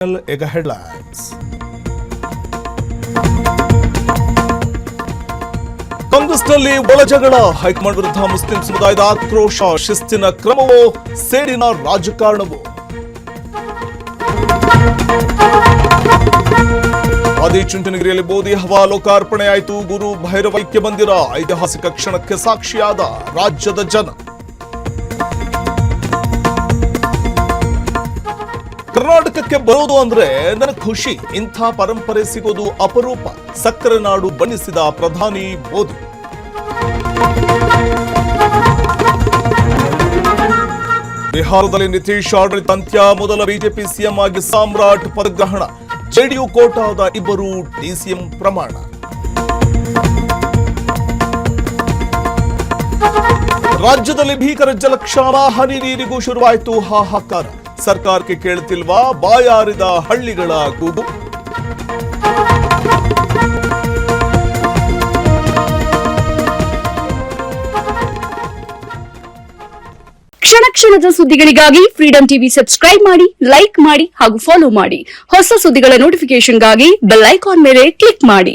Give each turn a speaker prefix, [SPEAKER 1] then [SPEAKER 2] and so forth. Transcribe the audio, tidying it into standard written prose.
[SPEAKER 1] ಈಗ ಹೆಡ್ಲೈನ್ಸ್. ಕಾಂಗ್ರೆಸ್ನಲ್ಲಿ ಒಳಜಗಳ, ಹೈಕಮಾಂಡ್ ವಿರುದ್ಧ ಮುಸ್ಲಿಂ ಸಮುದಾಯದ ಆಕ್ರೋಶ, ಶಿಸ್ತಿನ ಕ್ರಮವೋ ಸೇಡಿನ ರಾಜಕಾರಣವೋ? ಆದಿಚುಂಚನಗಿರಿಯಲ್ಲಿ ಮೋದಿ ಹವಾ ಲೋಕಾರ್ಪಣೆಯಾಯಿತು. ಗುರು ಭೈರವೈಕ್ಯ ಮಂದಿರ ಐತಿಹಾಸಿಕ ಕ್ಷಣಕ್ಕೆ ಸಾಕ್ಷಿಯಾದ ರಾಜ್ಯದ ಜನ. ಕರ್ನಾಟಕಕ್ಕೆ ಬರೋದು ಅಂದ್ರೆ ನನಗೆ ಖುಷಿ, ಇಂಥ ಪರಂಪರೆ ಸಿಗೋದು ಅಪರೂಪ. ಸಕ್ಕರೆ ನಾಡು ಬಣ್ಣಿಸಿದ ಪ್ರಧಾನಿ ಮೋದಿ. ಬಿಹಾರದಲ್ಲಿ ನಿತೀಶ್ ಆಡಳಿತ ಅಂತ್ಯ, ಮೊದಲ ಬಿಜೆಪಿ ಸಿಎಂ ಆಗಿ ಸಾಮ್ರಾಟ್ ಪದಗ್ರಹಣ. ಜೆಡಿಯು ಕೋಟಾದ ಇಬ್ಬರು ಡಿಸಿಎಂ ಪ್ರಮಾಣ. ರಾಜ್ಯದಲ್ಲಿ ಭೀಕರ ಜಲಕ್ಷಾಮ, ಹನಿ ನೀರಿಗೂ ಶುರುವಾಯಿತು ಹಾಹಾಕಾರ. ಸರ್ಕಾರಕ್ಕೆ ಕೇಳುತ್ತಿಲ್ವಾ ಬಾಯಾರಿದ ಹಳ್ಳಿಗಳ ಕೂಗು?
[SPEAKER 2] ಕ್ಷಣ ಕ್ಷಣದ ಸುದ್ದಿಗಳಿಗಾಗಿ ಫ್ರೀಡಂ ಟಿವಿ ಸಬ್ಸ್ಕ್ರೈಬ್ ಮಾಡಿ, ಲೈಕ್ ಮಾಡಿ ಹಾಗೂ ಫಾಲೋ ಮಾಡಿ. ಹೊಸ ಸುದ್ದಿಗಳ ನೋಟಿಫಿಕೇಶನ್ಗಾಗಿ ಬೆಲ್ ಐಕಾನ್ ಮೇಲೆ ಕ್ಲಿಕ್ ಮಾಡಿ.